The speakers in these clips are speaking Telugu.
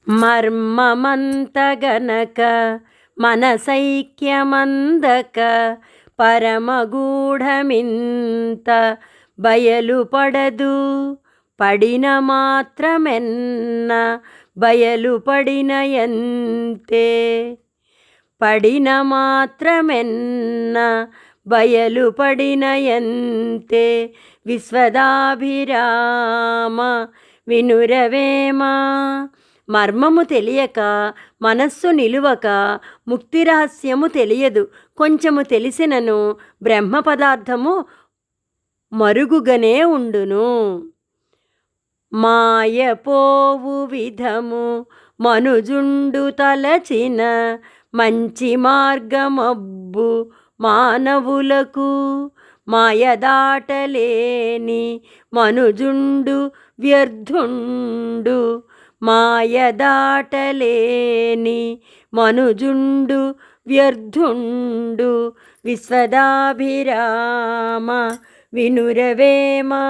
మర్మమంతగనక మనసైక్యమందక పరమగూఢమింత బయలుపడదు. పడిన మాత్రమెన్న బయలుపడినయంతే. పడిన మాత్రమెన్న బయలుపడినయంతే. విశ్వదాభిరామ వినురవేమా. మర్మము తెలియక మనస్సు నిలువక ముక్తి రహస్యము తెలియదు. కొంచెము తెలిసినను బ్రహ్మ పదార్థము మరుగుగనే ఉండును. మాయపోవు విధము మనుజుండు తలచిన మంచి మార్గమబ్బు మానవులకు. మాయదాటలేని మనుజుండు వ్యర్థుండు. మాయదాటలేని మనుజుండు వ్యర్థుండు. విశ్వదాభిరామ వినురవేమా.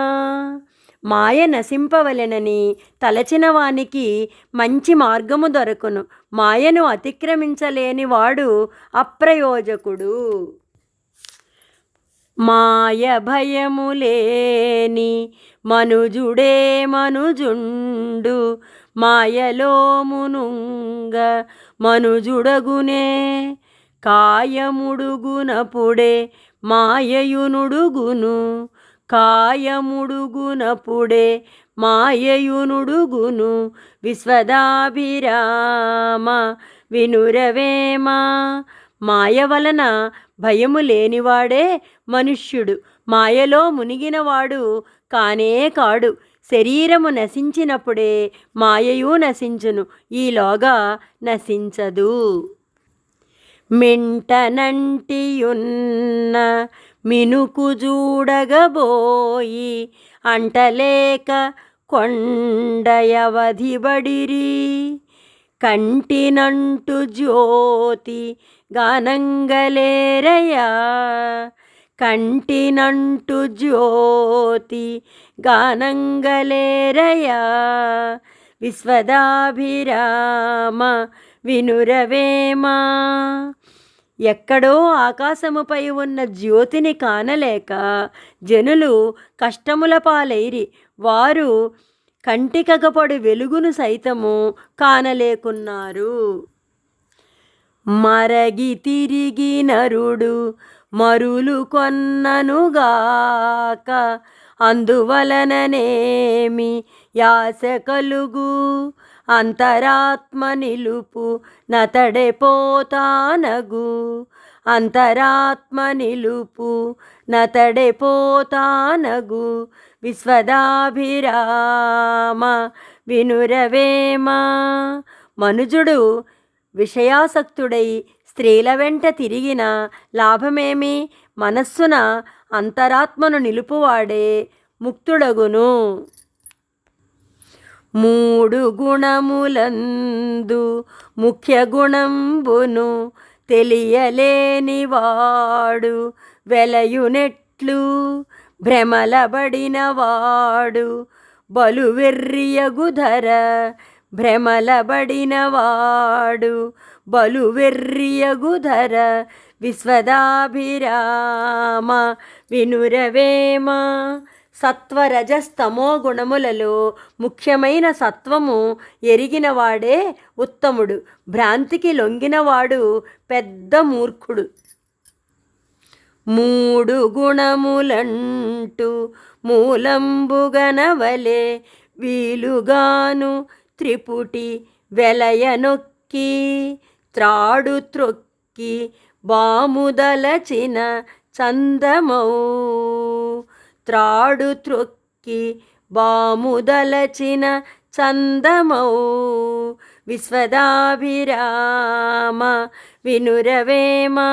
మాయ నశింపవలెనని తలచిన వానికి మంచి మార్గము దొరకును. మాయను అతిక్రమించలేని వాడు అప్రయోజకుడు. మాయ భయములేని మనుజుడే మనుజుండు. మాయలో మునుంగ మనుజుడగునే. కాయముడుగునపుడే మాయయునుడుగును. కాయముడుగునపుడే మాయయునుడుగును. విశ్వదాభిరామ వినురవేమా. మాయ వలన భయము లేనివాడే మనుష్యుడు. మాయలో మునిగినవాడు కానే కాడు. శరీరము నశించినప్పుడే మాయయు నశించును. ఈలోగా నశించదు. మింటనంటియున్న మినుకు జూడగబోయి అంటలేక కొండయవధిబడిరి. కంటినంటు జ్యోతి గానంగలేరయా. కంటినంటు జ్యోతి గానంగలేరయా. విశ్వదాభిరామ వినురవేమా. ఎక్కడో ఆకాశముపై ఉన్న జ్యోతిని కానలేక జనులు కష్టముల పాలైరి. వారు కంటికగపడు వెలుగును సైతము కానలేకున్నారు. మరగి తిరిగి నరుడు మరులు కొన్ననుగాక. అందువలననేమి యాస కలుగు. అంతరాత్మ నిలుపు నతడే పోతానగు. అంతరాత్మ నిలుపు నతడే పోతానగు. విశ్వదాభిరామ వినురవేమా. మనుజుడు విషయాసక్తుడై స్త్రీల వెంట తిరిగిన లాభమేమి? మనస్సున అంతరాత్మను నిలుపువాడే ముక్తుడగును. మూడు గుణములందు ముఖ్య గుణంబును తెలియలేనివాడు వెలయునెట్లు. భ్రమలబడినవాడు బలువెర్రియగుధర. భ్రమలబడినవాడు బలువెర్రియగుధర. విశ్వదాభిరామ వినురవేమా. సత్వరజస్తమో గుణములలో ముఖ్యమైన సత్వము ఎరిగినవాడే ఉత్తముడు. భ్రాంతికి లొంగినవాడు పెద్ద మూర్ఖుడు. మూడు గుణములంటూ మూలంబుగనవలే వీలుగాను. త్రిపుటి వెలయనొక్కి త్రాడు త్రొక్కి బాముదలచిన చందమౌ. త్రాడు త్రొక్కి బాముదలచిన చందమౌ. విశ్వదాభిరామ వినురవేమా.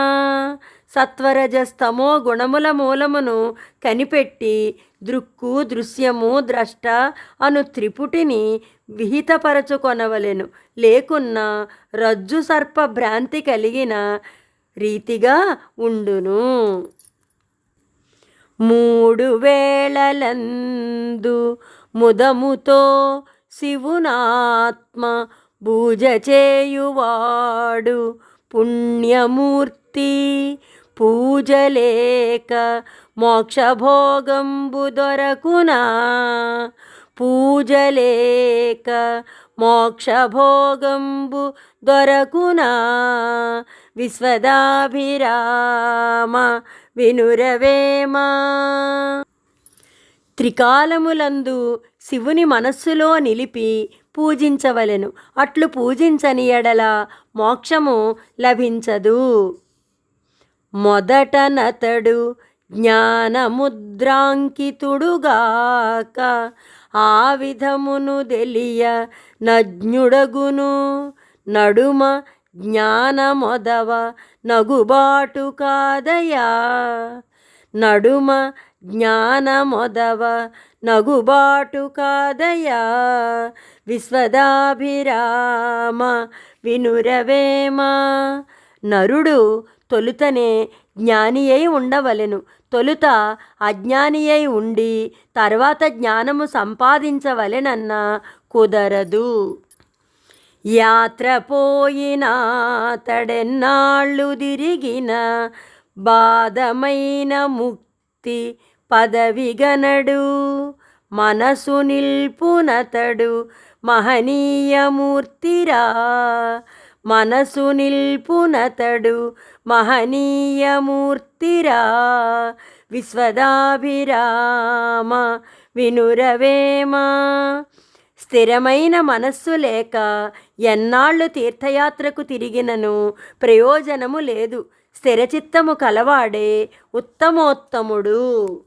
సత్వరజస్తమో గుణముల మూలమును కనిపెట్టి దృక్కు దృశ్యము ద్రష్ట అను త్రిపుటిని విహితపరచుకొనవలెను. లేకున్నా రజ్జు సర్ప భ్రాంతి కలిగిన రీతిగా ఉండును. మూడు వేళలందు ముదముతో శివునాత్మ పూజ చేయువాడు పుణ్యమూర్తి. పూజలేక మోక్షభోగంబు దొరకునా. పూజలేక మోక్షభోగంబు దొరకునా. విశ్వదాభిరామ వినురవేమా. త్రికాలములందు శివుని మనస్సులో నిలిపి పూజించవలెను. అట్లు పూజించని ఎడల మోక్షము లభించదు. మొదటనతడు జ్ఞానముద్రాంకితుడుగాక ఆ విధమును తెలియ నజ్ఞుడగును. నడుమ జ్ఞానమొదవ నగుబాటు కాదయా. నడుమ జ్ఞానమొదవ నగుబాటు కాదయా. విశ్వదాభిరామ వినురవేమా. నరుడు తొలుతనే జ్ఞాని అయి ఉండవలెను. తొలుత అజ్ఞాని అయి ఉండి తర్వాత జ్ఞానము సంపాదించవలెనన్నా కుదరదు. యాత్ర పోయినాతడెన్నాళ్ళు తిరిగిన బాధమైన ముక్తి పదవిగనడు. మనసు నిల్పునతడు మహనీయమూర్తిరా. మనసు నిల్పునతడు మహనీయమూర్తిరా. విశ్వదాభిరామ వినురవేమా. స్థిరమైన మనస్సు లేక ఎన్నాళ్ళు తీర్థయాత్రకు తిరిగినను ప్రయోజనము లేదు. స్థిరచిత్తము కలవాడే ఉత్తమోత్తముడు.